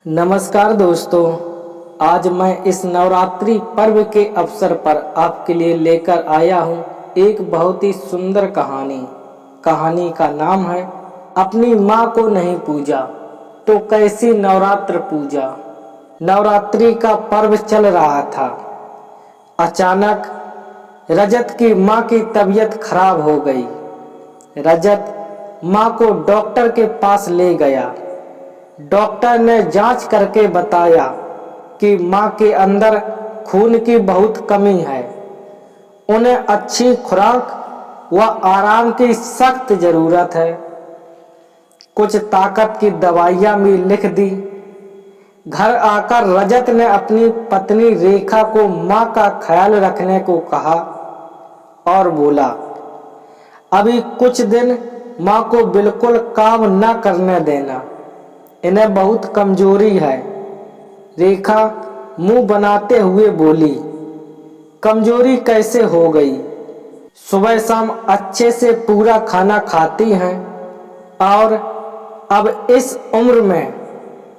नमस्कार दोस्तों, आज मैं इस नवरात्रि पर्व के अवसर पर आपके लिए लेकर आया हूँ एक बहुत ही सुंदर कहानी। कहानी का नाम है अपनी माँ को नहीं पूजा तो कैसी नवरात्र पूजा। नवरात्रि का पर्व चल रहा था। अचानक रजत की माँ की तबीयत खराब हो गई। रजत माँ को डॉक्टर के पास ले गया। डॉक्टर ने जांच करके बताया कि माँ के अंदर खून की बहुत कमी है। उन्हें अच्छी खुराक व आराम की सख्त जरूरत है। कुछ ताकत की दवाइयाँ भी लिख दी। घर आकर रजत ने अपनी पत्नी रेखा को माँ का ख्याल रखने को कहा और बोला, अभी कुछ दिन माँ को बिल्कुल काम न करने देना, इन्हें बहुत कमजोरी है। रेखा मुंह बनाते हुए बोली, कमजोरी कैसे हो गई? सुबह शाम अच्छे से पूरा खाना खाती हैं और अब इस उम्र में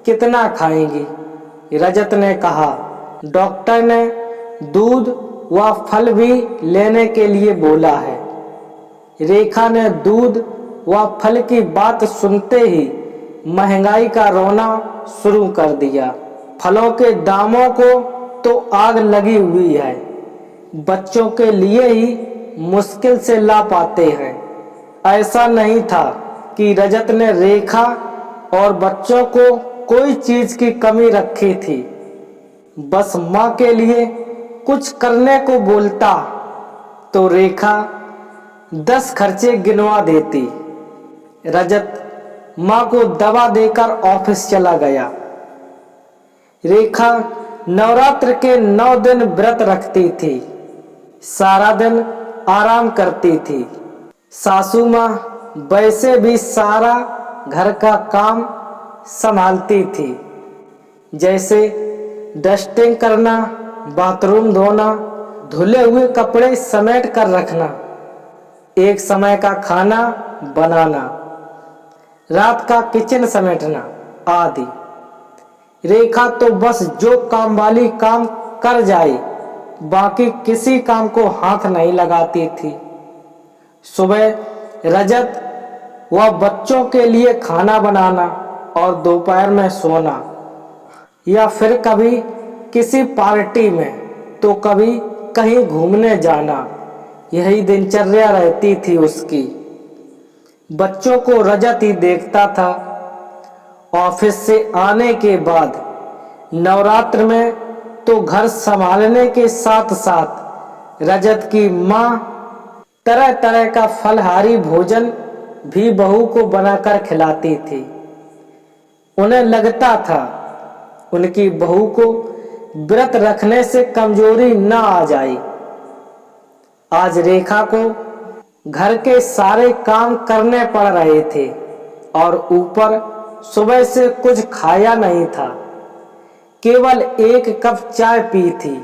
कितना खाएंगी? रजत ने कहा। डॉक्टर ने दूध व फल भी लेने के लिए बोला है। रेखा ने दूध व फल की बात सुनते ही महंगाई का रोना शुरू कर दिया। फलों के दामों को तो आग लगी हुई है। बच्चों के लिए ही मुश्किल से ला पाते हैं। ऐसा नहीं था कि रजत ने रेखा और बच्चों को कोई चीज की कमी रखी थी। बस माँ के लिए कुछ करने को बोलता तो रेखा 10 खर्चे गिनवा देती। रजत माँ को दवा देकर ऑफिस चला गया। रेखा नवरात्र के 9 दिन व्रत रखती थी। सारा दिन आराम करती थी। सासू माँ वैसे भी सारा घर का काम संभालती थी, जैसे डस्टिंग करना, बाथरूम धोना, धुले हुए कपड़े समेट कर रखना, एक समय का खाना बनाना, रात का किचन समेटना आदि। रेखा तो बस जो काम वाली काम कर जाए, बाकी किसी काम को हाथ नहीं लगाती थी। सुबह रजत व बच्चों के लिए खाना बनाना और दोपहर में सोना, या फिर कभी किसी पार्टी में तो कभी कहीं घूमने जाना, यही दिनचर्या रहती थी उसकी। बच्चों को रजत ही देखता था। ऑफिस से आने के बाद नवरात्र में तो घर संभालने के साथ साथ रजत की माँ तरह तरह का फलहारी भोजन भी बहू को बनाकर खिलाती थी। उन्हें लगता था उनकी बहू को व्रत रखने से कमजोरी न आ जाए। आज रेखा को घर के सारे काम करने पड़ रहे थे और ऊपर सुबह से कुछ खाया नहीं था। केवल 1 कप चाय पी थी।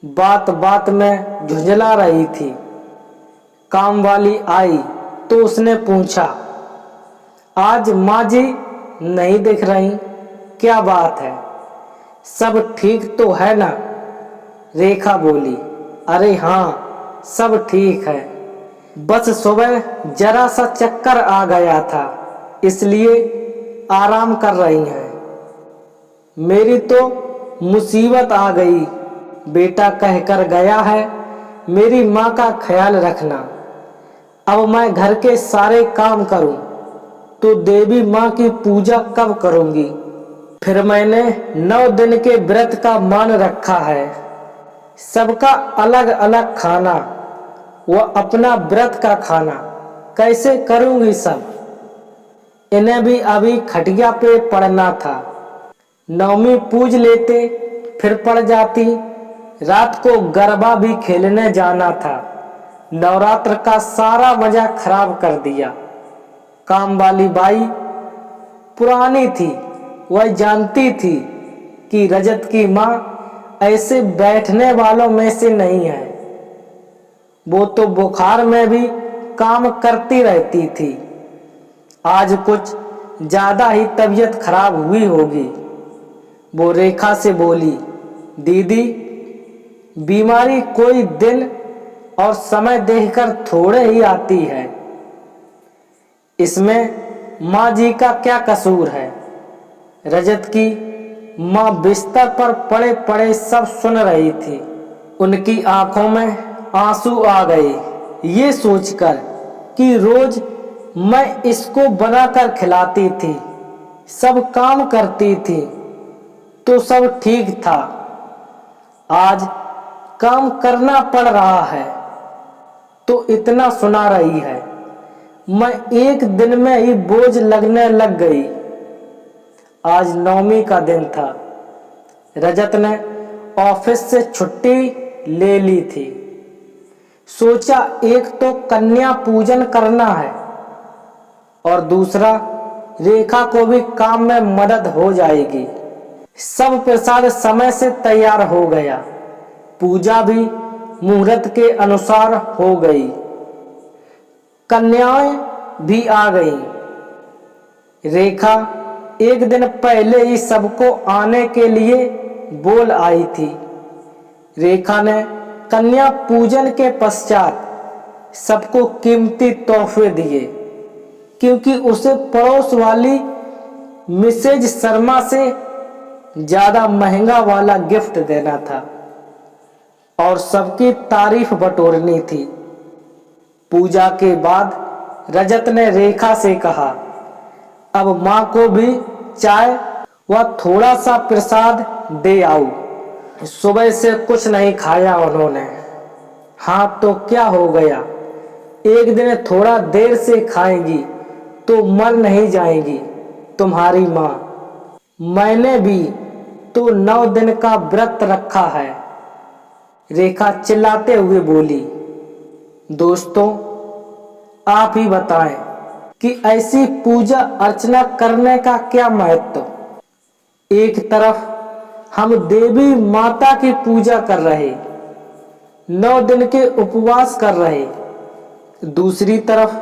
बात बात में झुंझला रही थी। काम वाली आई तो उसने पूछा, आज माँ जी नहीं दिख रही, क्या बात है? सब ठीक तो है ना? रेखा बोली, अरे हाँ, सब ठीक है, बस सुबह जरा सा चक्कर आ गया था, इसलिए आराम कर रही हैं। मेरी तो मुसीबत आ गई। बेटा कहकर गया है मेरी माँ का ख्याल रखना। अब मैं घर के सारे काम करूं तो देवी माँ की पूजा कब करूंगी? फिर मैंने 9 दिन के व्रत का मान रखा है। सबका अलग अलग खाना, वो अपना व्रत का खाना कैसे करूंगी सब? इन्हें भी अभी खटिया पे पड़ना था। नवमी पूज लेते फिर पड़ जाती। रात को गरबा भी खेलने जाना था। नवरात्र का सारा मजा खराब कर दिया। काम वाली बाई पुरानी थी, वह जानती थी कि रजत की माँ ऐसे बैठने वालों में से नहीं है। वो तो बुखार में भी काम करती रहती थी। आज कुछ ज़्यादा ही तबीयत खराब हुई होगी। वो रेखा से बोली, दीदी, बीमारी कोई दिन और समय देखकर थोड़े ही आती है, इसमें माँ जी का क्या कसूर है। रजत की माँ बिस्तर पर पड़े पड़े सब सुन रही थी। उनकी आंखों में आंसू आ गए, ये सोचकर कि रोज मैं इसको बनाकर खिलाती थी, सब काम करती थी तो सब ठीक था, आज काम करना पड़ रहा है तो इतना सुना रही है। मैं एक दिन में ही बोझ लगने लग गई। आज नवमी का दिन था। रजत ने ऑफिस से छुट्टी ले ली थी। सोचा एक तो कन्या पूजन करना है और दूसरा रेखा को भी काम में मदद हो जाएगी। सब प्रसाद समय से तैयार हो गया। पूजा भी मुहूर्त के अनुसार हो गई। कन्याएं भी आ गईं। रेखा एक दिन पहले ही सबको आने के लिए बोल आई थी। रेखा ने कन्या पूजन के पश्चात सबको कीमती तोहफे दिए, क्योंकि उसे पड़ोस वाली मिसेज शर्मा से ज्यादा महंगा वाला गिफ्ट देना था और सबकी तारीफ बटोरनी थी। पूजा के बाद रजत ने रेखा से कहा, अब माँ को भी चाय व थोड़ा सा प्रसाद दे आओ। सुबह से कुछ नहीं खाया उन्होंने। हाँ तो क्या हो गया, एक दिन थोड़ा देर से खाएंगी तो मर नहीं जाएगी तुम्हारी माँ। मैंने भी तो 9 दिन का व्रत रखा है, रेखा चिल्लाते हुए बोली। दोस्तों, आप ही बताएं कि ऐसी पूजा अर्चना करने का क्या महत्व। एक तरफ हम देवी माता की पूजा कर रहे, 9 दिन के उपवास कर रहे, दूसरी तरफ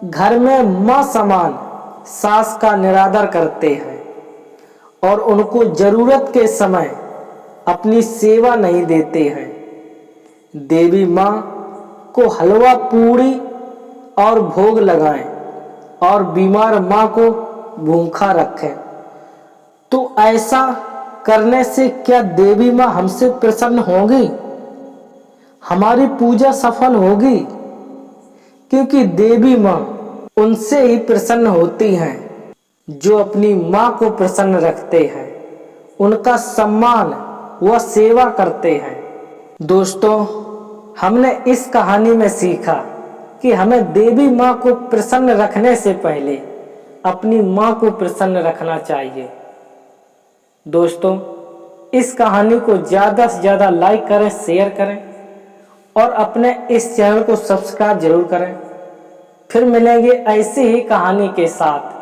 घर में मां समान सास का निरादर करते हैं और उनको जरूरत के समय अपनी सेवा नहीं देते हैं। देवी मां को हलवा पूड़ी और भोग लगाएं और बीमार मां को भूखा रखें, तो ऐसा करने से क्या देवी मां हमसे प्रसन्न होगी, हमारी पूजा सफल होगी? क्योंकि देवी मां उनसे ही प्रसन्न होती हैं जो अपनी मां को प्रसन्न रखते हैं, उनका सम्मान व सेवा करते हैं। दोस्तों, हमने इस कहानी में सीखा कि हमें देवी मां को प्रसन्न रखने से पहले अपनी मां को प्रसन्न रखना चाहिए। दोस्तों, इस कहानी को ज़्यादा से ज़्यादा लाइक करें, शेयर करें और अपने इस चैनल को सब्सक्राइब जरूर करें। फिर मिलेंगे ऐसी ही कहानी के साथ।